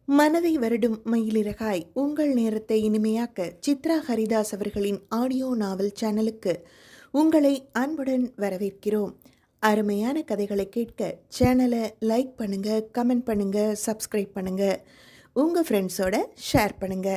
மனதை வருடும் மயிலிறகாய் உங்கள் நேரத்தை இனிமையாக்க சித்ரா ஹரிதாஸ் அவர்களின் ஆடியோ நாவல் சேனலுக்கு உங்களை அன்புடன் வரவேற்கிறோம். அருமையான கதைகளை கேட்க சேனலை லைக் பண்ணுங்க, கமெண்ட் பண்ணுங்க, சப்ஸ்கிரைப் பண்ணுங்க, உங்க ஃப்ரெண்ட்ஸோட ஷேர் பண்ணுங்க.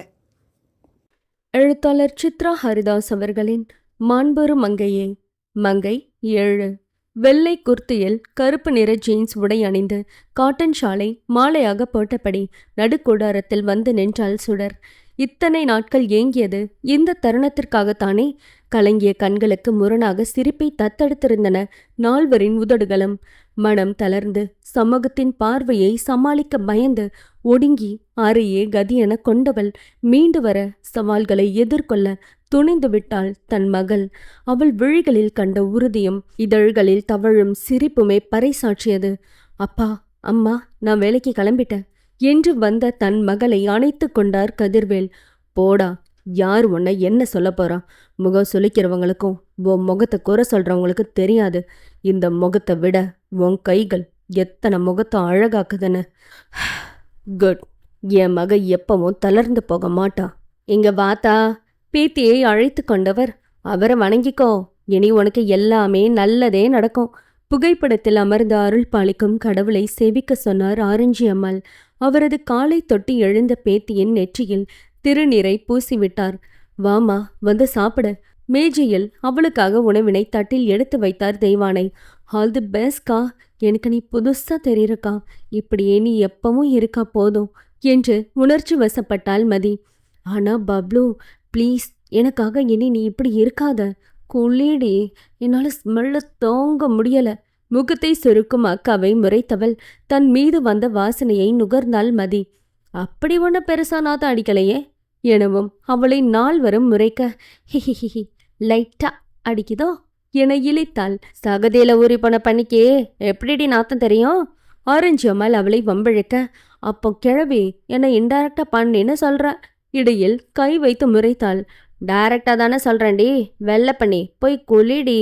எழுத்தாளர் சித்ரா ஹரிதாஸ் அவர்களின் மாண்பெரு மங்கையே. மங்கை 7. வெள்ளை குர்த்தியில் கருப்பு நிற ஜீன்ஸ் உடை அணிந்து காட்டன் ஷாலை மாலையாக போட்டபடி நடுக்கூடாரத்தில் வந்து நின்றாள் சுடர். இத்தனை நாட்கள் ஏங்கியது இந்த தருணத்திற்காகத்தானே. கலங்கிய கண்களுக்கு முரணாக சிரிப்பை தத்தெடுத்திருந்தன நால்வரின் உதடுகளும். மனம் தளர்ந்து சமூகத்தின் பார்வையை சமாளிக்க பயந்து ஒடுங்கி அறையே கதியென கொண்டவள் மீண்டு வர சவால்களை எதிர்கொள்ள துணிந்து விட்டாள் தன் மகள். அவள் விழிகளில் கண்ட உறுதியும் இதழ்களில் தவழும் சிரிப்புமே பறைசாற்றியது. அப்பா, அம்மா, நான் வேலைக்கு கிளம்பிட்டேன் என்று வந்த தன் மகளை அணைத்து கொண்டார் கதிர்வேல். போடா, யார் உன்னை என்ன சொல்ல போறா? முகம் சுளிக்கிறவங்களுக்கும் உன் முகத்தை குறை சொல்றவங்களுக்கு தெரியாது. இந்த முகத்தை விட உன் கைகள் எத்தனை முகத்தை அழகாக்குதுன்னு. குட். என் மக எப்பவும் தளர்ந்து போக மாட்டா. இங்க வாத்தா. பேத்தியை அழைத்து கொண்டவர், அவரை வணங்கிக்கோ, இனி உனக்கு எல்லாமே நல்லதே நடக்கும். புகைப்படத்தில் அமர்ந்து அருள் பாலிக்கும் கடவுளை சேவிக்க சொன்னார் ஆரஞ்சி அம்மாள். அவரது காலை தொட்டி எழுந்த பேத்தியின் நெற்றியில் திருநீரை பூசிவிட்டார். வாமா, வந்து சாப்பிடு. மேஜையில் அவளுக்காக உணவினை தட்டில் எடுத்து வைத்தார் தெய்வானை. All the பெஸ்ட்கா. எனக்கு நீ புதுசா தெரியிருக்கா. இப்படியே நீ எப்பவும் இருக்கா போதும் என்று உணர்ச்சி வசப்பட்டாள் மதி. ஆனா பப்ளு, ப்ளீஸ், எனக்காக இனி நீ இப்படி இருக்காத. குளிடி, என்னால் ஸ்மெல்ல தாங்க முடியல. முகத்தை சுருக்கும் அக்காவை முறைத்தவள் தன் மீது வந்த வாசனையை நுகர்ந்தாள் மதி. அப்படி ஒன்ன பெருசா நாத்த அடிக்கலையே எனவும் அவளை நால்வரும் முறைக்க, ஹிஹிஹி, லைட்டா அடிக்குதோ என இழைத்தாள். சகதியில ஊறி போன பண்ணிக்கே எப்படிடி நாத்தம் தெரியும்? ஆரஞ்சு அம்மாள் அவளை வம்பிழுக்க, அப்போ கிழவி என்னை இன்டைரக்டா பண்ணின்னு சொல்ற. இடையில் கை வைத்து முறைத்தாள். டைரக்டா தானே சொல்றேன்டி, வெள்ளை பண்ணி போய் குளிடி.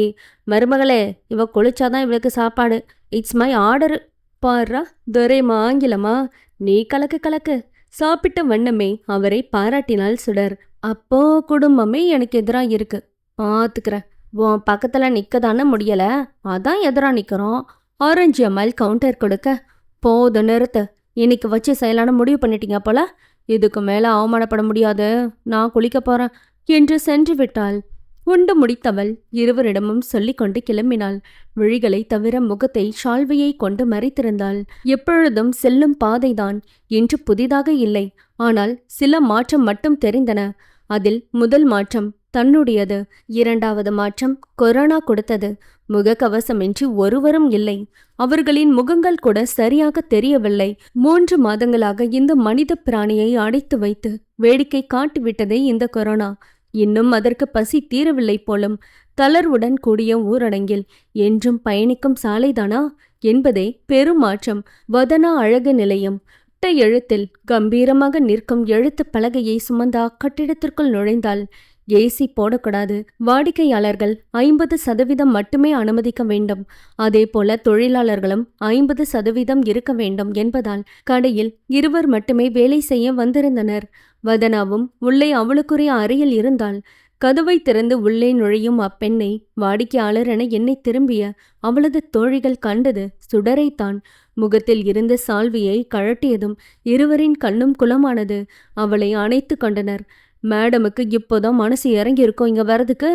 மருமகளே, இவ குளிச்சாதான் இவளுக்கு சாப்பாடு. It's my order. பாரா, துரைமா ஆங்கிலமா? நீ கலக்கு கலக்கு. சாப்பிட்ட வண்ணமே அவரை பாராட்டினாள் சுடர். அப்போ குடும்பமே எனக்கு எதிரா இருக்கு, பாத்துக்கிறேன். உன் பக்கத்துல நிக்கதானே முடியல, அதான் எதிரா நிக்கிறோம். ஆரஞ்சு அம்மாள் கவுண்டர் கொடுக்க, போது நிறுத்து. இன்னைக்கு வச்சு செயலான முடிவு பண்ணிட்டீங்க போல. இதுக்கு மேல அவமானப்பட முடியாது, நான் குளிக்க போறேன் என்று சென்று விட்டாள். உண்டு முடித்தவள் இருவரிடமும் சொல்லிக்கொண்டு கிளம்பினாள். விழிகளை தவிர முகத்தை ஷால்வையை கொண்டு மறைத்திருந்தாள். எப்பொழுதும் செல்லும் பாதைதான், இன்று புதிதாக இல்லை. ஆனால் சில மாற்றம் மட்டும் தெரிந்தன. அதில் முதல் மாற்றம் தன்னுடையது. இரண்டாவது மாற்றம் கொரோனா கொடுத்தது. முகக்கவசமின்றி ஒருவரும் இல்லை. அவர்களின் முகங்கள் கூட சரியாக தெரியவில்லை. 3 மாதங்களாக இந்த மனித பிராணியை அடைத்து வைத்து வேடிக்கை காட்டிவிட்டதே இந்த கொரோனா. இன்னும் அதற்கு பசி தீரவில்லை போலும். தளர்வுடன் கூடிய ஊரடங்கில் என்றும் பயணிக்கும் சாலைதானா என்பதே பெருமாற்றம். வதனா அழகு நிலையம் எழுத்தில் கம்பீரமாக நிற்கும் எழுத்து பலகையை சுமந்த அக்கட்டிடத்திற்குள் நுழைந்தாள். ஏசி போடக்கூடாது. வாடிக்கையாளர்கள் 50% மட்டுமே அனுமதிக்க வேண்டும். அதே போல தொழிலாளர்களும் 50% இருக்க வேண்டும் என்பதால் கடையில் 2 மட்டுமே வேலை செய்ய வந்திருந்தனர். வதனாவும் உள்ளே அவளுக்குரிய அறையில் இருந்தாள். கதவை திறந்து உள்ளே நுழையும் அப்பெண்ணை வாடிக்கையாளர் என என்னை திரும்பிய அவளது தோழிகள் கண்டது சுடரைத்தான். முகத்தில் இருந்த சால்வியை கழட்டியதும் இருவரின் கண்ணும் குலமானது. அவளை அணைத்து கொண்டனர். மேடமுக்கு இப்போதான் மனசு இறங்கியிருக்கோம் இங்க வரதுக்கு.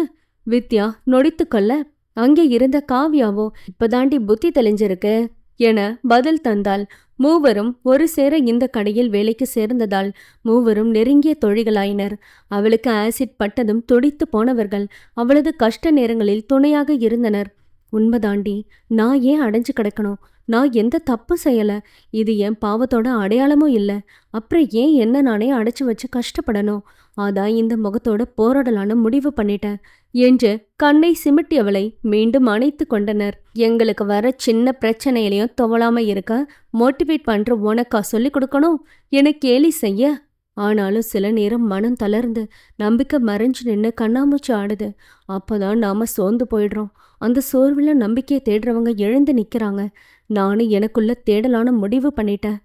வித்யா நொடித்து கொள்ள, அங்கே இருந்த காவ்யாவோ இப்பதாண்டி புத்தி தெளிஞ்சிருக்கு என பதில் தந்தாள். மூவரும் ஒரு சேர இந்த கடையில் வேலைக்கு சேர்ந்ததால் மூவரும் நெருங்கிய தோழிகளாயினர். அவளுக்கு ஆசிட் பட்டதும் துடித்து போனவர்கள் அவளது கஷ்ட நேரங்களில் துணையாக இருந்தனர். உண்மைதாண்டி, நான் ஏன் அடைஞ்சு கிடக்கணும்? நான் எந்த தப்பு செய்யல. இது என் பாவத்தோட அடையாளமும் இல்லை. அப்புறம் ஏன் என்ன நானே அடைச்சு வச்சு கஷ்டப்படணும்? அதான் இந்த முகத்தோட போராடலான்னு முடிவு பண்ணிட்டேன் என்று கண்ணை சிமிட்டியவளை மீண்டும் அணைத்து கொண்டனர். எங்களுக்கு வர சின்ன பிரச்சனையிலையும் துவளாம இருக்க மோட்டிவேட் பண்ற உனக்கா சொல்லி கொடுக்கணும் என கேலி செய்ய, ஆனாலும் சில நேரம் மனம் தளர்ந்து நம்பிக்கை மறைஞ்சு நின்று கண்ணாமூச்சி ஆடுது. அப்போதான் நாம சோர்ந்து போயிடுறோம். அந்த சோர்வில் நம்பிக்கையை தேடுறவங்க எழுந்து நிற்கிறாங்க. நானும் எனக்குள்ள தேடலான முடிவு பண்ணிட்டேன்.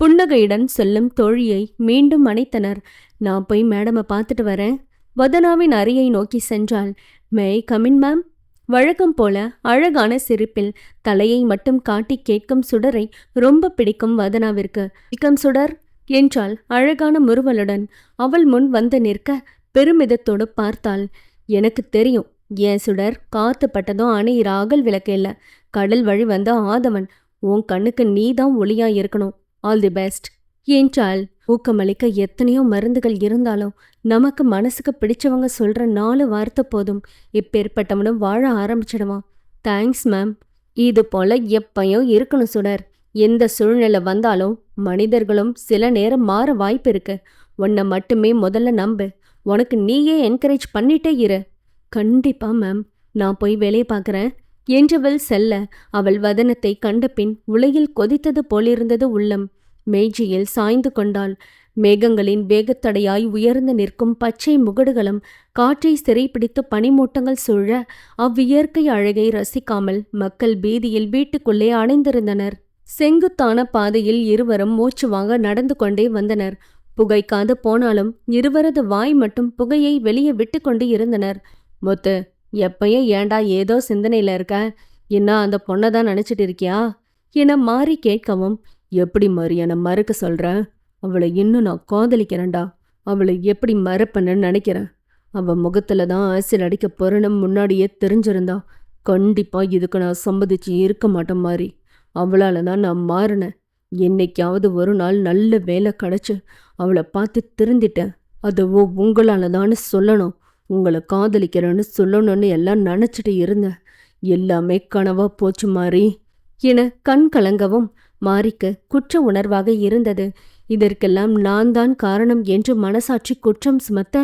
புன்னகையுடன் சொல்லும் தோழியை மீண்டும் அணைத்தனர். நான் போய் மேடமை பார்த்துட்டு வரேன். வதனாவின் அறையை நோக்கி சென்றாள். May come in ma'am? வழக்கம் போல அழகான சிரிப்பில் தலையை மட்டும் காட்டி கேட்கும் சுடரை ரொம்ப பிடிக்கும் வதனாவிற்கு. "வெல்கம் சுடர்" என்றாள் அழகான முறுவலுடன். அவள் முன் வந்து நிற்க பெருமிதத்தோடு பார்த்தாள். "எனக்கு தெரியும். ஏன் சுடர், காத்து பட்டதும் அணையிற அகல் விளக்கு இல்ல, கடல் வழி வந்த ஆதவன். உன் கண்ணுக்கு நீதான் ஒளியா இருக்கணும். ஆல் தி பெஸ்ட்" என்றாள். ஊக்கமளிக்க எத்தனையோ மருந்துகள் இருந்தாலும் நமக்கு மனசுக்கு பிடிச்சவங்க சொல்ற 4 வார்த்தை போதும். இப்பேற்பட்டவனும் வாழ ஆரம்பிச்சிடுவான். Thanks ma'am. இது போல எப்பயும் இருக்கணும் சுடர். எந்த சூழ்நிலை வந்தாலும் மனிதர்களும் சில நேரம் மாற வாய்ப்பு இருக்கு. உன்னை மட்டுமே முதல்ல நம்பு. உனக்கு நீயே என்கரேஜ் பண்ணிட்டே இரு. கண்டிப்பா மேம். நான் போய் வேலையை பார்க்குறேன் என்றவள் செல்ல அவள் வதனத்தை கண்டபின் உலையில் கொதித்தது போலிருந்தது உள்ளம். மேஜையில் சாய்ந்து கொண்டாள். மேகங்களின் வேகத்தடையாய் உயர்ந்து நிற்கும் பச்சை முகடுகளும் காற்றை சிறைப்பிடித்து பனிமூட்டங்கள் சூழ அவ்வியற்கை அழகை ரசிக்காமல் மக்கள் பீதியில் வீட்டுக்குள்ளே அணைந்திருந்தனர். செங்குத்தான பாதையில் இருவரும் மூச்சு வாங்க நடந்து கொண்டே வந்தனர். புகைக்காது போனாலும் இருவரது வாய் மட்டும் புகையை வெளியே விட்டு கொண்டு இருந்தனர். "முத்து, எப்பயும் ஏண்டா ஏதோ சிந்தனையில இருக்க? என்ன அந்த பொண்ணை தான் நினைச்சிட்டு இருக்கியா?" என மாறி கேட்கவும், "எப்படி மரியாதை மறுக்க சொல்ற? அவளை இன்னும் நான் காதலிக்கிறேன்டா. அவளை எப்படி மறப்பன்னு நினைக்கிறேன். அவ முகத்துல தான் ஆசிட் அடிக்க போறேன்னு முன்னாடியே தெரிஞ்சிருந்தா கண்டிப்பா இதுக்கு நான் சம்மதிச்சு இருக்க மாட்டேன் மாறி. அவளால தான் நான் மாறினேன். என்னைக்காவது ஒரு நாள் நல்ல வேலை கிடைச்சு அவளை பார்த்து திருந்திட்டேன். அதுவோ உங்களால தான்னு சொல்லணும். உங்களை காதலிக்கிறேன்னு சொல்லணும்னு எல்லாம் நினச்சிட்டு இருந்தேன். எல்லாமே கனவா போச்சு மாறி" என கண் கலங்கவும் மாரிக்கு குற்ற உணர்வாக இருந்தது. இதற்கெல்லாம் நான் தான் காரணம் என்று மனசாட்சி குற்றம் சுமத்த,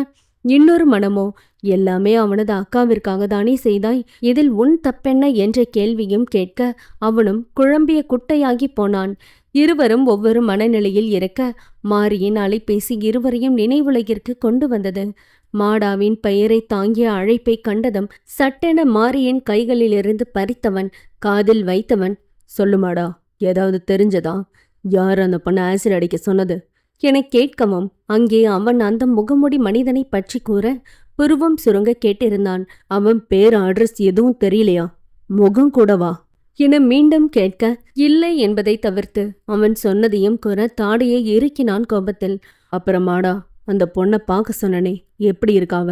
இன்னொரு மனமோ எல்லாமே அவனது அக்காவிற்காக தானே செய்தாய், இதில் உன் தப்பென்ன என்ற கேள்வியும் கேட்க அவனும் குழம்பிய குட்டையாகி போனான். இருவரும் ஒவ்வொரு மனநிலையில் இருக்க மாரியின் அலைபேசி இருவரையும் நினைவுலகிற்கு கொண்டு வந்தது. மாடாவின் பெயரை தாங்கிய அழைப்பை கண்டதும் சட்டென மாரியின் கைகளிலிருந்து பறித்தவன் காதில் வைத்தவன், "சொல்லுமாடா, ஏதாவது தெரிஞ்சதா? யார் அந்த பொண்ணை ஆசிட் அடிக்க சொன்னது?" என கேட்கவும் அங்கே அவன் அந்த முகமுடி மனிதனை பற்றி கூற புருவம் சுருங்க கேட்டிருந்தான். "அவன் பேர் அட்ரஸ் எதுவும் தெரியலையா? முகம் கூடவா?" என மீண்டும் கேட்க இல்லை என்பதை தவிர்த்து அவன் சொன்னதையும் கூற தாடையை இறுக்கினான் கோபத்தில். "அப்புறமாடா, அந்த பொண்ணை பார்க்க சொன்னனே, எப்படி இருக்காவ?"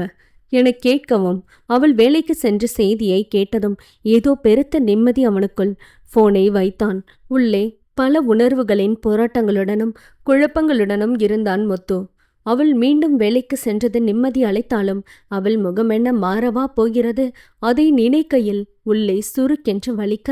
என கேட்கவும் அவள் வேலைக்கு சென்ற செய்தியை கேட்டதும் ஏதோ பெருத்த நிம்மதி அவனுக்குள். போனை வைத்தான். உள்ளே பல உணர்வுகளின் போராட்டங்களுடனும் குழப்பங்களுடனும் இருந்தான் முத்து. அவள் மீண்டும் வேலைக்கு சென்றது நிம்மதி அளித்தாலும் அவள் முகமென்ன மாறவா போகிறது? அதை நினைக்கையில் உள்ளே சுருக்கென்று வலிக்க,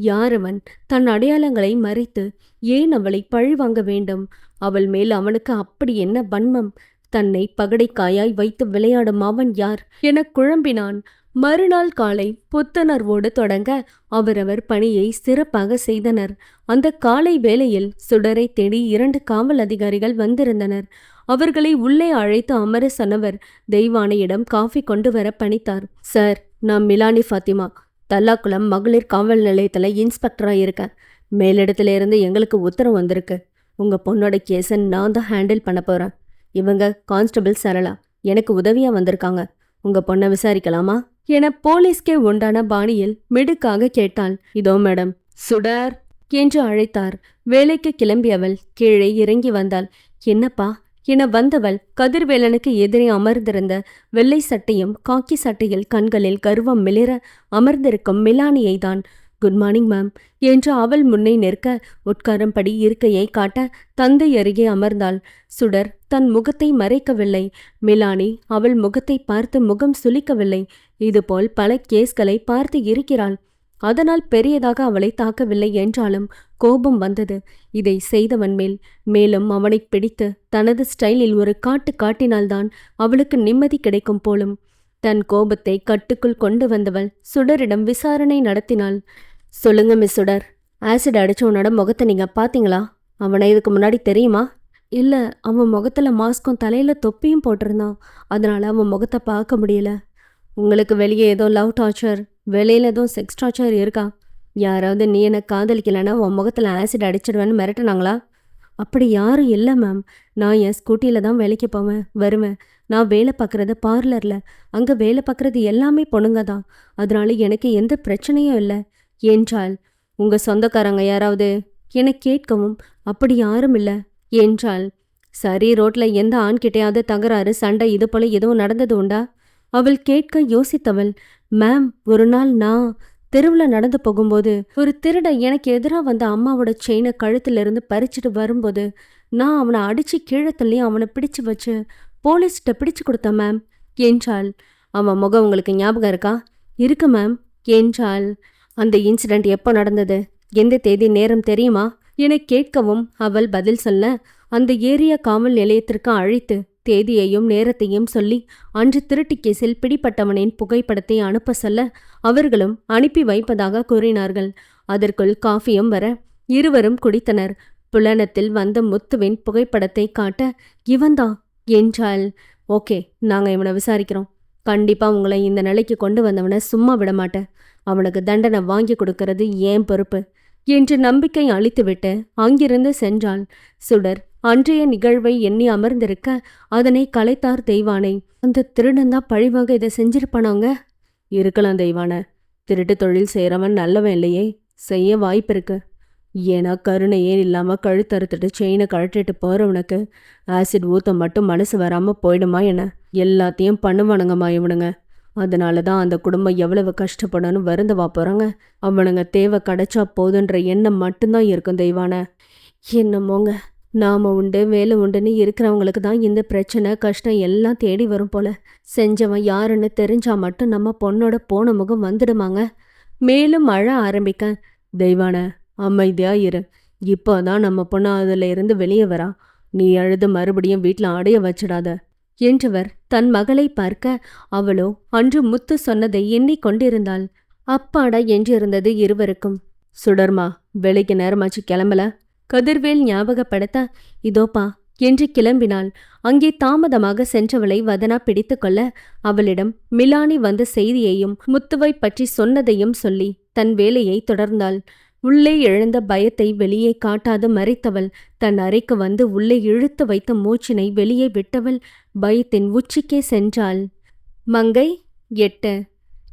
யாரவன் தன் அடையாளங்களை மறைத்து ஏன் அவளை பழிவாங்க வேண்டும்? அவள் மேல் அவனுக்கு அப்படி என்ன வன்மம்? தன்னை பகடைக்காயாய் வைத்து விளையாடும் அவன் யார் என குழம்பினான். மறுநாள் காலை புத்துணர்வோடு தொடங்க அவரவர் பணியை சிறப்பாக செய்தனர். அந்த காலை வேளையில் சுடரை தேடி 2 காவல் அதிகாரிகள் வந்திருந்தனர். அவர்களை உள்ளே அழைத்து அமர சொன்னவர் தெய்வானையிடம் காஃபி கொண்டு வர பணித்தார். "சார், நான் மிலானி ஃபாத்திமா, தல்லாக்குளம் மகளிர் காவல் நிலையத்தில் இன்ஸ்பெக்டராக இருக்கேன். மேலிடத்திலிருந்து எங்களுக்கு உத்தரவு வந்திருக்கு. உங்கள் பொண்ணோட கேஸை நான் தான் ஹேண்டில் பண்ண போகிறேன். இவங்க கான்ஸ்டபிள் சரளா எனக்கு உதவியாக வந்திருக்காங்க. உங்கள் பொண்ணை விசாரிக்கலாமா?" என போலீஸ்கே உண்டான பாணியில் மிடுக்காக கேட்டாள். "இதோ மேடம்." "சுடர்" என்று அழைத்தார். வேலைக்கு கிளம்பியவள் கீழே இறங்கி வந்தாள். "என்னப்பா?" என வந்தவள் கதிர்வேலனுக்கு எதிரே அமர்ந்திருந்த வெள்ளை சட்டையும் காக்கி சட்டையில் கண்களில் கர்வம் மிளிர அமர்ந்திருக்கும் மிலானியை தான். "குட் மார்னிங் மேம்" என்று அவள் முன்னே நிற்க உட்காரும்படி இருக்கையை காட்ட தந்தை அருகே அமர்ந்தாள். சுடர் தன் முகத்தை மறைக்கவில்லை. மிலானி அவள் முகத்தை பார்த்து முகம் சுளிக்கவில்லை. இதுபோல் பல கேஸ்களை பார்த்து இருக்கிறாள். அதனால் பெரியதாக அவளை தாக்கவில்லை என்றாலும் கோபம் வந்தது இதை செய்தவன் மேல். மேலும் அவனை பிடித்து தனது ஸ்டைலில் ஒரு காட்டு காட்டினால்தான் அவளுக்கு நிம்மதி கிடைக்கும் போலும். தன் கோபத்தை கட்டுக்குள் கொண்டு வந்தவள் சுடரிடம் விசாரணை நடத்தினாள். "சொல்லுங்க மிஸ் சுடர், ஆசிட் அடிச்சவனோட முகத்தை நீங்க பாத்தீங்களா? அவனை இதுக்கு முன்னாடி தெரியுமா?" "இல்லை, அவன் முகத்துல மாஸ்கும் தலையில தொப்பியும் போட்டிருந்தான். அதனால அவன் முகத்தை பார்க்க முடியல." "உங்களுக்கு வெளியே ஏதோ லவ் டார்ச்சர், வெளியில் எதுவும் செக்ஸ் டார்ச்சர் இருக்கா? யாராவது நீ என்னை காதலிக்கலைன்னா உன் முகத்தில் ஆசிட் அடிச்சிடுவேன்னு மிரட்டினாங்களா?" அப்படி யாரும் இல்லை மேம். நான் என் ஸ்கூட்டியில் தான் வேலைக்கு போவேன் வருவேன். நான் வேலை பார்க்குறது பார்லரில். அங்கே வேலை பார்க்குறது எல்லாமே பொண்ணுங்க தான். அதனால எனக்கு எந்த பிரச்சனையும் இல்லை என்றாள். உங்கள் சொந்தக்காரங்க யாராவது என கேட்கவும் அப்படி யாரும் இல்லை என்றாள். சரி, ரோட்டில் எந்த ஆண்கிட்டையாவது தகராறு சண்டை இது போல எதுவும் நடந்தது உண்டா? அவள் கேட்க யோசித்தவள், மேம், ஒரு நாள் நான் தெருவில் நடந்து போகும்போது ஒரு திருடன் எனக்கு எதிராக வந்த அம்மாவோட செயினை கழுத்திலிருந்து பறிச்சுட்டு வரும்போது நான் அவனை அடித்து கீழே தள்ளி அவனை பிடிச்சு வச்சு போலீஸ்கிட்ட பிடிச்சு கொடுத்தேன் மேம் என்றாள். அவன் முகம் உங்களுக்கு ஞாபகம் இருக்கா? இருக்கு மேம் என்றாள். அந்த இன்சிடெண்ட் எப்போ நடந்தது? எந்த தேதி நேரம் தெரியுமா என கேட்கவும் அவள் பதில் சொல்ல, அந்த ஏரியா காவல் நிலையத்திற்கு அழைத்து தேதியையும் நேரத்தையும் சொல்லி அன்று திருட்டு கேஸில் பிடிப்பட்டவனின் புகைப்படத்தை அனுப்ப சொல்ல அவர்களும் அனுப்பி வைப்பதாக கூறினார்கள். அதற்குள் காஃபியும் வர இருவரும் குடித்தனர். புலனத்தில் வந்த முத்துவின் புகைப்படத்தை காட்ட இவன்தான் என்றாள். ஓகே, நாங்கள் இவனை விசாரிக்கிறோம். கண்டிப்பாக உங்களை இந்த நிலைக்கு கொண்டு வந்தவனை சும்மா விட மாட்டேன். அவனுக்கு தண்டனை வாங்கி கொடுக்கறது ஏன் பொறுப்பு என்று நம்பிக்கை அளித்துவிட்டு அங்கிருந்து சென்றாள். சுடர் அன்றைய நிகழ்வை எண்ணி அமர்ந்திருக்க அதனை கலைத்தார் தெய்வானை. அந்த திருடன்தான் பழிவாக இதை செஞ்சிருப்பானாங்க. இருக்கலாம் தெய்வான. திருட்டு தொழில் செய்கிறவன் நல்லவன் இல்லையே, செய்ய வாய்ப்பு இருக்கு. ஏன்னா கருணையே இல்லாமல் கழுத்தறுத்துட்டு செயினை கழட்டிட்டு போகிறவனுக்கு ஆசிட் ஊற்ற மட்டும் மனசு வராமல் போயிடுமா என்ன? எல்லாத்தையும் பண்ணுவானுங்கம்மா இவனுங்க. அதனால தான் அந்த குடும்பம் எவ்வளவு கஷ்டப்படணும் வருந்தவா போகிறாங்க. அவனுங்க தேவை கிடைச்சா போதுன்ற எண்ணம் மட்டும்தான் இருக்கும் தெய்வான. என்னமோங்க, நாம உண்டு வேலை உண்டுன்னு இருக்கிறவங்களுக்கு தான் இந்த பிரச்சனை கஷ்டம் எல்லாம் தேடி வரும் போல. செஞ்சவன் யாருன்னு தெரிஞ்சா மட்டும் நம்ம பொண்ணோட போன முகம் வந்துடுமாங்க. மேலும் அழ ஆரம்பிக்க, தெய்வான அமைதியா இரு. இப்போதான் நம்ம பொண்ணு அதுல இருந்து வெளியே வரா. நீ அழுது மறுபடியும் வீட்டில் அடைய வச்சிடாத என்றவர் தன் மகளை பார்க்க அவளோ அன்று முத்து சொன்னதை எண்ணிக்கொண்டிருந்தாள். அப்பாடா என்றிருந்தது இருவருக்கும். சுடர்மா, வேலைக்கு நேரமாச்சு, கிளம்பல? கதிர்வேல் ஞாபகப்படுத்த, இதோப்பா என்று கிளம்பினாள். அங்கே தாமதமாக சென்றவளை வதனா பிடித்து கொள்ள அவளிடம் மிலானி வந்த செய்தியையும் முத்துவை பற்றி சொன்னதையும் சொல்லி தன் வேலையை தொடர்ந்தாள். உள்ளே எழுந்த பயத்தை வெளியே காட்டாது மறைத்தவள் தன் அறைக்கு வந்து உள்ளே இழுத்து வைத்த மூச்சினை வெளியே விட்டவள் பயத்தின் உச்சிக்கே சென்றாள். மங்கை 8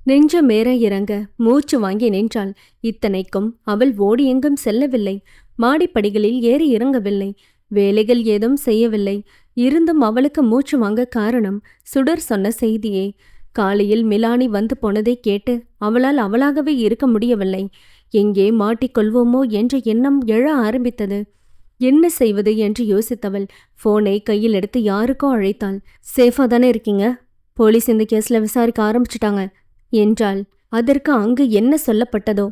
நெஞ்சமேற இறங்க மூச்சு வாங்கி நின்றாள். இத்தனைக்கும் அவள் ஓடி எங்கும் செல்லவில்லை. மாடிப்படிகளில் ஏறி இறங்கவில்லை. வேலைகள் ஏதும் செய்யவில்லை. இருந்தும் அவளுக்கு மூச்சு வாங்க காரணம் சுடர் சொன்ன செய்தியே. காலையில் மிலானி வந்து போனதை கேட்டு அவளால் அவளாகவே இருக்க முடியவில்லை. எங்கே மாட்டிக்கொள்வோமோ என்ற எண்ணம் எழ ஆரம்பித்தது. என்ன செய்வது என்று யோசித்தவள் போனை கையில் எடுத்து யாருக்கோ அழைத்தாள். சேஃபா தானே இருக்கீங்க? போலீஸ் இந்த கேஸ்ல விசாரிக்க ஆரம்பிச்சிட்டாங்க என்றாள். அதற்கு அங்கு என்ன சொல்லப்பட்டதோ,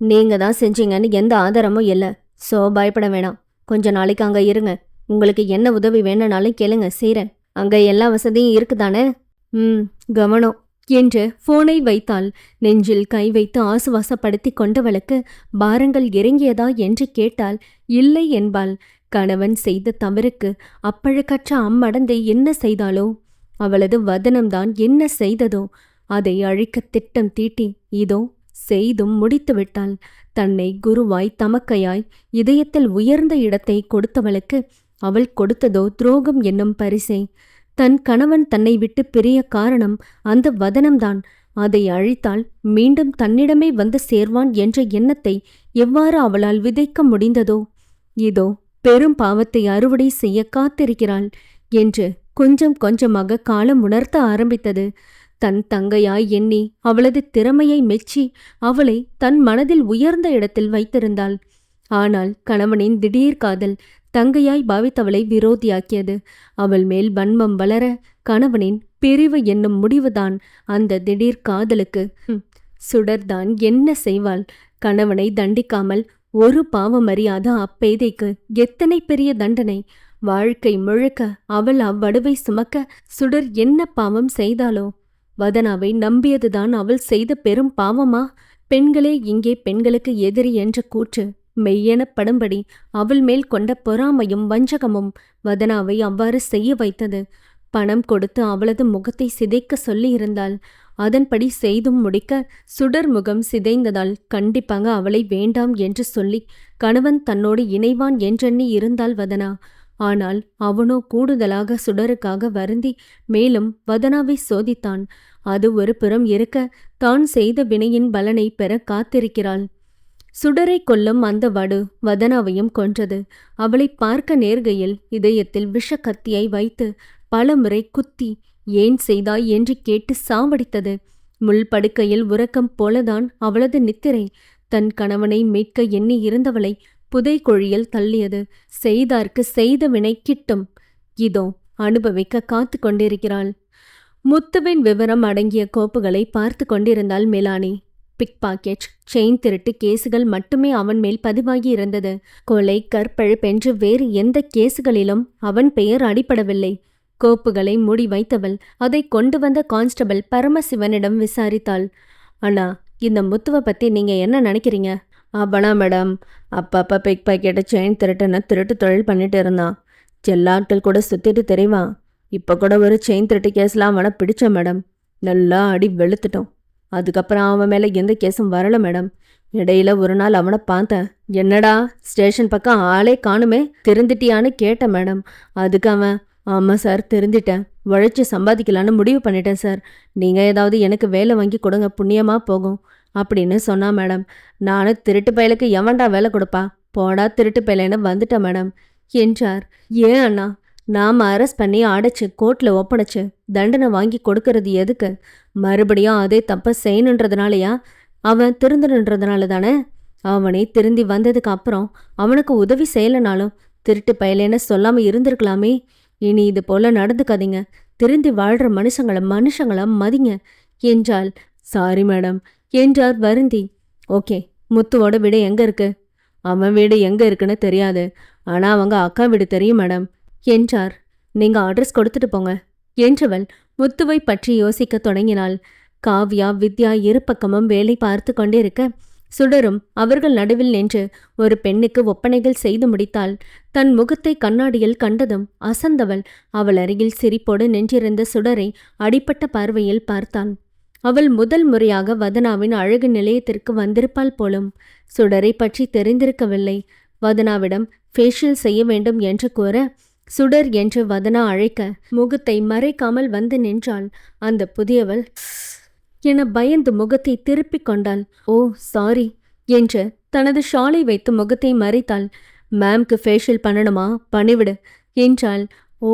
நீங்க தான் செஞ்சீங்கன்னு எந்த ஆதாரமும் இல்லை. சோ பயப்பட வேணாம். கொஞ்ச நாளைக்கு அங்க இருங்க. உங்களுக்கு என்ன உதவி வேணும்னாலும் கேளுங்க, செய்றேன். அங்க எல்லா வசதியும் இருக்குதானே? கவனம் என்று போனை வைத்தாள். நெஞ்சில் கை வைத்து ஆசுவாசப்படுத்தி கொண்டவளுக்கு பாரங்கள் இறங்கியதா என்று கேட்டால் இல்லை என்பாள். கணவன் செய்த தவறுக்கு அப்பழுக்கற்ற அம்மடந்தை என்ன செய்தாளோ, அவளது வதனம்தான் என்ன செய்ததோ அதை அழிக்க திட்டம் தீட்டி இதோ செய்தும் முடித்து விட்டாள். தன்னை குருவாய் தமக்கையாய் இதயத்தில் உயர்ந்த இடத்தை கொடுத்தவளுக்கு அவள் கொடுத்ததோ துரோகம் என்னும் பரிசை. தன் கணவன் தன்னை விட்டு பிரிய காரணம் அந்த வதனம்தான். அதை அழித்தால் மீண்டும் தன்னிடமே வந்து சேர்வான் என்ற எண்ணத்தை எவ்வாறு அவளால் விதைக்க முடிந்ததோ, இதோ பெரும் பாவத்தை அறுவடை செய்ய காத்திருக்கிறாள் என்று கொஞ்சம் கொஞ்சமாக காலம் உணர்த்த ஆரம்பித்தது. தன் தங்கையாய் எண்ணி அவளது திறமையை மெச்சி அவளை தன் மனதில் உயர்ந்த இடத்தில் வைத்திருந்தாள். ஆனால் கணவனின் திடீர் காதல் தங்கையாய் பாவித்தவளை விரோதியாக்கியது. அவள் மேல் வன்மம் வளர கணவனின் பிரிவு என்னும் முடிவுதான் அந்த திடீர் காதலுக்கு. சுடர்தான் என்ன செய்வாள்? கணவனை தண்டிக்காமல் ஒரு பாவம் அறியாத அப்பேதைக்கு எத்தனை பெரிய தண்டனை! வாழ்க்கை முழுக்க அவள் அவ்வடுவை சுமக்க சுடர் என்ன பாவம் செய்தாளோ? வதனாவை நம்பியதுதான் அவள் செய்த பெரும் பாவமா? பெண்களே இங்கே பெண்களுக்கு எதிரி என்ற கூற்று மெய்யெனப்படும்படி அவள் மேல் கொண்ட பொறாமையும் வஞ்சகமும் வதனாவை அவ்வாறு செய்ய வைத்தது. பணம் கொடுத்து அவளது முகத்தை சிதைக்க சொல்லியிருந்தாள். அதன்படி செய்தும் முடிக்க சுடர் முகம் சிதைந்ததால் கண்டிப்பாக அவளை வேண்டாம் என்று சொல்லி கணவன் தன்னோடு இணைவான் என்றெண்ணி இருந்தாள் வதனா. ஆனால் அவனோ கூடுதலாக சுடருக்காக வருந்தி மேலும் வதனாவை சோதித்தான். அது ஒரு புறம் இருக்க தான் செய்த வினையின் பலனை பெற காத்திருக்கிறாள். சுடரை கொல்லும் அந்த வடு வதனாவையும் கொன்றது. அவளை பார்க்க நேர்கையில் இதயத்தில் விஷ கத்தியை வைத்து பலமுறை குத்தி ஏன் செய்தாய் என்று கேட்டு சாவடித்தது. முள் படுக்கையில் உறக்கம் போலதான் அவளது நித்திரை. தன் கணவனை மீட்க எண்ணி இருந்தவளை புதைக்குழியில் தள்ளியது. செய்தார்க்கு செய்த வினை கிட்டும். இதோ அனுபவிக்க காத்து கொண்டிருக்கிறாள். முத்துவின் விவரம் அடங்கிய கோப்புகளை பார்த்து கொண்டிருந்தாள் மெலானி. பிக் பாக்கெட், செயின் திருட்டு கேசுகள் மட்டுமே அவன் மேல் பதிவாகி இருந்தது. கொலை, கற்பழிப்பென்று வேறு எந்த கேசுகளிலும் அவன் பெயர் அடிபடவில்லை. கோப்புகளை மூடி வைத்தவள் அதை கொண்டு வந்த கான்ஸ்டபிள் பரமசிவனிடம் விசாரித்தாள். அண்ணா, இந்த முத்துவை பத்தி நீங்க என்ன நினைக்கிறீங்க? அப்பனா மேடம், அப்பப்ப பிக் பாக்கெட்டை செயின் திருட்டுன்னு திருட்டு தொழில் பண்ணிட்டு இருந்தான். எல்லாட்கள் கூட சுத்திட்டு தெரிவான். இப்போ கூட ஒரு செயின் திருட்டு கேஸ்லாம் அவனை பிடிச்ச மேடம். நல்லா அடி வெளுத்துட்டோம். அதுக்கப்புறம் அவன் மேலே எந்த கேஸும் வரல மேடம். இடையில ஒரு நாள் அவனை பார்த்தேன். என்னடா ஸ்டேஷன் பக்கம் ஆளே காணுமே, திருந்திட்டியான்னு கேட்டேன் மேடம். அதுக்கு அவன், ஆமாம் சார் திருந்திட்டேன், உழைச்சி சம்பாதிக்கலான்னு முடிவு பண்ணிட்டேன் சார், நீங்கள் ஏதாவது எனக்கு வேலை வாங்கி கொடுங்க, புண்ணியமாக போகும் அப்படின்னு சொன்னா மேடம். நானும் திருட்டு பயலுக்கு எவன்டா வேலை கொடுப்பா, போடா திருட்டு பயலேன்னு வந்துட்டேன் மேடம் என்றார். ஏன் அண்ணா, நாம் அரெஸ்ட் பண்ணி அடைச்சு கோர்ட்டில் ஒப்படைச்சு தண்டனை வாங்கி கொடுக்கறது எதுக்கு? மறுபடியும் அதே தப்பை செய்யணுன்றதுனாலயா? அவன் திருந்தணுன்றதுனால தானே? அவனே திருந்தி வந்ததுக்கு அப்புறம் அவனுக்கு உதவி செய்யலைனாலும் திருட்டு பயலேன்னு சொல்லாமல் இருந்திருக்கலாமே. இனி இது போல நடந்துக்காதீங்க. திருந்தி வாழ்கிற மனுஷங்கள மதிங்க என்றாள். சாரி மேடம் என்றார் வருந்தி. ஓகே, முத்துவோட வீடு எங்கே இருக்கு? அவன் வீடு எங்கே இருக்குன்னு தெரியாது, ஆனால் அவங்க அக்கா வீடு தெரியும் மேடம் என்றார். நீங்கள் அட்ரஸ் கொடுத்துட்டு போங்க என்றவள் முத்துவை பற்றி யோசிக்க தொடங்கினாள். காவ்யா, வித்யா இரு பக்கமும் வேலை பார்த்து கொண்டிருக்க சுடரும் அவர்கள் நடுவில் நின்று ஒரு பெண்ணுக்கு ஒப்பனைகள் செய்து முடித்தாள். தன் முகத்தை கண்ணாடியில் கண்டதும் அசந்தவள் அவள் அருகில் சிரிப்போடு நின்றிருந்த சுடரை அடிப்பட்ட பார்வையில் பார்த்தாள். அவள் முதல் முறையாக வதனாவின் அழகு நிலையத்திற்கு வந்திருப்பாள் போலும். சுடரை பற்றி தெரிந்திருக்கவில்லை. வதனாவிடம் ஃபேஷியல் செய்ய வேண்டும் என்று கூற சுடர் என்று வதனா அழைக்க முகத்தை மறைக்காமல் வந்து நின்றாள். அந்த புதியவள் என பயந்து முகத்தை திருப்பிக் கொண்டாள். ஓ சாரி என்று தனது ஷாலை வைத்து முகத்தை மறைத்தாள். மேம்க்கு ஃபேஷியல் பண்ணணுமா, பண்ணிவிடு என்றாள். ஓ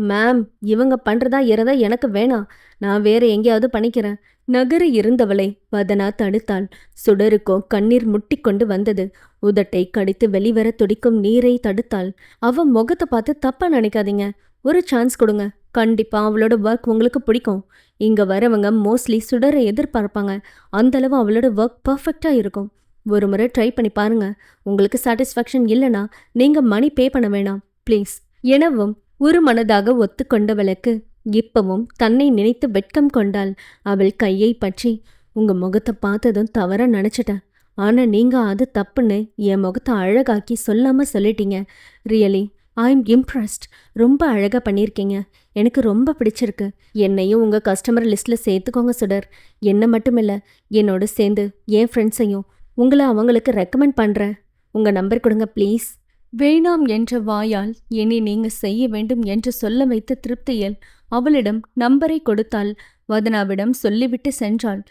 மேம், இவங்க பண்றதா இறதா எனக்கு வேணாம், நான் வேற எங்கேயாவது பண்ணிக்கிறேன். நகர இருந்தவளை வதனா தடுத்தாள். சுடருக்கோ கண்ணீர் முட்டிக்கொண்டு வந்தது. உதட்டை கடித்து வெளிவர துடிக்கும் நீரை தடுத்தாள். அவ முகத்தை பார்த்து தப்பா நினைக்காதீங்க, ஒரு சான்ஸ் கொடுங்க, கண்டிப்பா அவளோட ஒர்க் உங்களுக்கு பிடிக்கும். இங்க வரவங்க மோஸ்ட்லி சுடரை எதிர்பார்ப்பாங்க. அந்தளவு அவளோட ஒர்க் பர்ஃபெக்டா இருக்கும். ஒரு முறை ட்ரை பண்ணி பாருங்க. உங்களுக்கு சாட்டிஸ்ஃபேக்ஷன் இல்லைனா நீங்க மணி பே பண்ண வேணாம் ப்ளீஸ் எனவும் ஒரு மனதாக ஒத்துக்கொண்டவளுக்கு இப்பவும் தன்னை நினைத்து வெட்கம் கொண்டாள். அவள் கையை பற்றி, உங்க முகத்தை பார்த்ததும் தவறா நினைச்சிட்டேன், ஆனா நீங்க அது தப்புன்னு என் முகத்தை அழகாக்கி சொல்லாம சொல்லிட்டீங்க. Really I am impressed. ரொம்ப அழகா பண்ணியிருக்கீங்க, எனக்கு ரொம்ப பிடிச்சிருக்கு. என்னையும் உங்க கஸ்டமர் லிஸ்ட்ல சேர்த்துக்கோங்க சுடர். என்ன மட்டும் இல்லை, என்னோட சேர்ந்து என் ஃப்ரெண்ட்ஸையும் உங்களை அவங்களுக்கு ரெக்கமெண்ட் பண்றேன். உங்க நம்பர் கொடுங்க ப்ளீஸ். வேணாம் என்ற வாயால் இனி நீங்க செய்ய வேண்டும் என்று சொல்ல வைத்த திருப்தியில் அவளிடம் நம்பரை கொடுத்தாள். வதனாவிடம் சொல்லிவிட்டு சென்றாள்.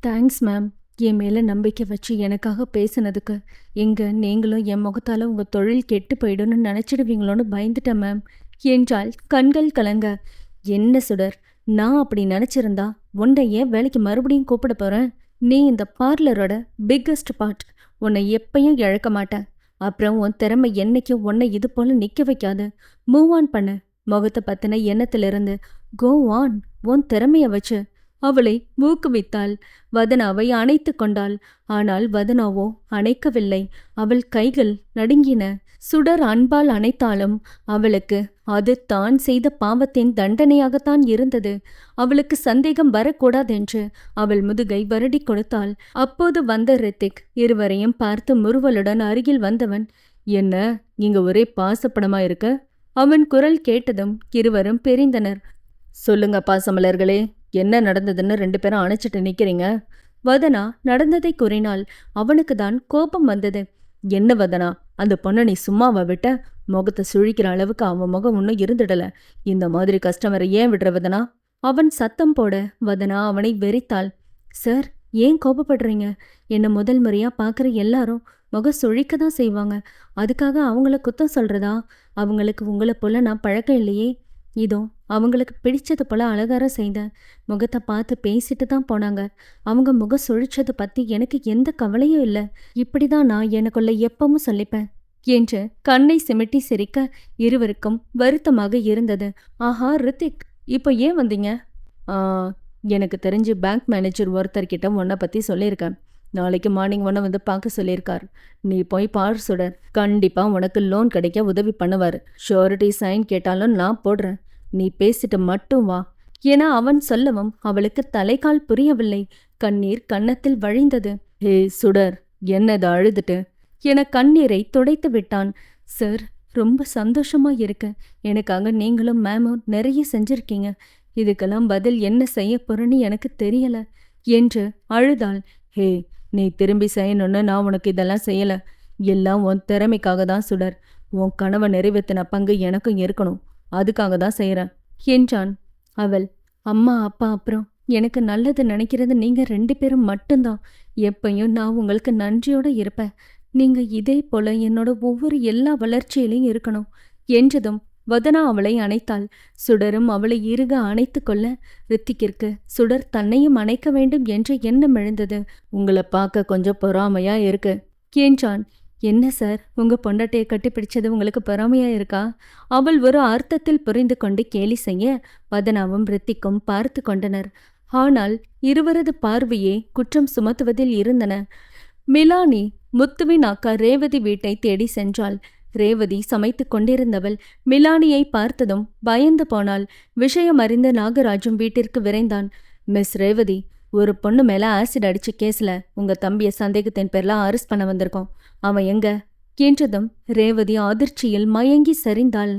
தேங்க்ஸ் மேம், என் மேல நம்பிக்கை வச்சு எனக்காக பேசினதுக்கு. எங்க நீங்களும் என் முகத்தால உங்க தொழில் கெட்டு போயிடும்னு நினைச்சிடுவீங்களோன்னு பயந்துட்டேன் மேம் என்றாள் கண்கள் கலங்க. என்ன சுடர், நான் அப்படி நினைச்சிருந்தா உன்னை ஏன் வேலைக்கு மறுபடியும் கூப்பிட போறேன்? நீ இந்த பார்லரோட பிக்கஸ்ட் பார்ட். உன்னை எப்பயும் இழக்க மாட்டேன். அப்புறம் உன் திறமை என்னைக்கும் உன்னை இது போல நிக்க வைக்காது. மூவ் ஆன் பண்ணு. முகத்தை பத்தின எண்ணத்திலிருந்து கோ ஆன், உன் திறமைய வச்சு அவளை ஊக்குவித்தாள். வதனாவை அணைத்து கொண்டாள். ஆனால் வதனாவோ அணைக்கவில்லை. அவள் கைகள் நடுங்கின. சுடர் அன்பால் அணைத்தாலும் அவளுக்கு அது தான் செய்த பாவத்தின் தண்டனையாகத்தான் இருந்தது. அவளுக்கு சந்தேகம் வரக்கூடாதென்று அவள் முதுகை வருடி கொடுத்தாள். அப்போது வந்த ரித்திக் இருவரையும் பார்த்து முறுவலுடன் அருகில் வந்தவன், என்ன இங்க ஒரே பாசப்படமா இருக்க? அவன் குரல் கேட்டதும் இருவரும் பிரிந்தனர். சொல்லுங்க பாசமலர்களே, என்ன நடந்ததுன்னு 2 பேரும் அணைச்சிட்டு நிக்கிறீங்க? வதனா நடந்ததை கூறினாள். அவனுக்கு தான் கோபம் வந்தது. என்ன வதனா, அந்த பொண்ணை நீ சும்மாவா விட்ட? முகத்தை சுழிக்கிற அளவுக்கு அவன் முகம் ஒன்றும் இருந்துடல. இந்த மாதிரி கஸ்டமரை ஏன் விடுற வதனா? அவன் சத்தம் போட வதனா அவனை வெறித்தாள். சார், ஏன் கோபப்படுறீங்க? என்னை முதல் முறையா பார்க்குற எல்லாரும் முகம் சுழிக்க தான் செய்வாங்க. அதுக்காக அவங்கள குத்தம் சொல்றதா? அவங்களுக்கு உங்களை போல நான் பழக்கம் இல்லையே. இதோ அவங்களுக்கு பிடிச்சது போல அலங்காரம் செய்தேன். முகத்தை பார்த்து பேசிட்டு தான் போனாங்க. அவங்க முகம் சுழிச்சது பத்தி எனக்கு எந்த கவலையும் இல்லை. இப்படிதான் நான் எனக்குள்ள எப்பவும் சொல்லிப்பேன் என்று கண்ணை சிமிட்டி சிரிக்க இருவருக்கும் வருத்தமாக இருந்தது. ஆஹா ரித்திக், இப்போ ஏன் வந்தீங்க? ஆ, எனக்கு தெரிஞ்சு பேங்க் மேனேஜர் ஒருத்தர்கிட்ட உன்னை பற்றி சொல்லியிருக்கேன். நாளைக்கு மார்னிங் உன்னை வந்து பார்க்க சொல்லியிருக்கார். நீ போய் பார் சுடர். கண்டிப்பாக உனக்கு லோன் கிடைக்க உதவி பண்ணுவார். ஷூரிட்டி சைன் கேட்டாலும் நான் போடுறேன். நீ பேசிட்டு மட்டும் வா என அவன் சொல்லவும் அவளுக்கு தலைகால் புரியவில்லை. கண்ணீர் கன்னத்தில் வழிந்தது. ஹே சுடர், என்னது அழுதுட்டு என கண்ணீரை துடைத்து விட்டான். சார், ரொம்ப சந்தோஷமா இருக்கு. எனக்காக நீங்களும் மேமும் நிறைய செஞ்சிருக்கீங்க. இதுக்கெல்லாம் பதில் என்ன செய்ய போறேன்னு எனக்கு தெரியல என்று அழுதாள். ஹே, நீ திரும்பி செய்யணும்னு நான் உனக்கு இதெல்லாம் செய்யல. எல்லாம் உன் திறமைக்காக தான் சுடர். உன் கனவை நிறைவேற்றின பங்கு எனக்கும் இருக்கணும். அதுக்காக தான் செய்யறேன் என்றான். அவள், அம்மா அப்பா அப்புறம் எனக்கு நல்லது நினைக்கிறது நீங்க 2 பேரும் மட்டும்தான். எப்பயும் நான் உங்களுக்கு நன்றியோட இருப்பேன். நீங்க இதே போல என்னோட ஒவ்வொரு எல்லா வளர்ச்சியிலையும் இருக்கணும் என்றதும் வதனா அவளை அணைத்தாள். சுடரும் அவளை இறுக அணைத்து கொள்ள ரித்திக்கிற்கு சுடர் தன்னையும் அணைக்க வேண்டும் என்ற எண்ணம் எழுந்தது. உங்களை பார்க்க கொஞ்சம் பொறாமையா இருக்கு என்றான். என்ன சார், உங்க பொண்டாட்டியை கட்டிப்பிடிச்சது உங்களுக்கு பொறாமையா இருக்கா? அவள் ஒரு அர்த்தத்தில் புரிந்து கொண்டு கேலி செய்ய வதனாவும் ரித்திக்கும் பார்த்து கொண்டனர். ஆனால் இருவரது பார்வையே குற்றம் சுமத்துவதில் இருந்தன. மிலானி முத்துவின் அக்கா ரேவதி வீட்டை தேடி சென்றாள். ரேவதி சமைத்து கொண்டிருந்தவள் மிலானியை பார்த்ததும் பயந்து போனாள். விஷயம் அறிந்த நாகராஜும் வீட்டிற்கு விரைந்தான். மிஸ் ரேவதி, ஒரு பொண்ணு மேல ஆசிட் அடிச்ச கேஸ்ல உங்க தம்பிய சந்தேகத்தின் பேர்ல அரெஸ்ட் பண்ண வந்திருக்கோம். அவன் எங்க என்றதும் ரேவதி அதிர்ச்சியில் மயங்கி சரிந்தாள்.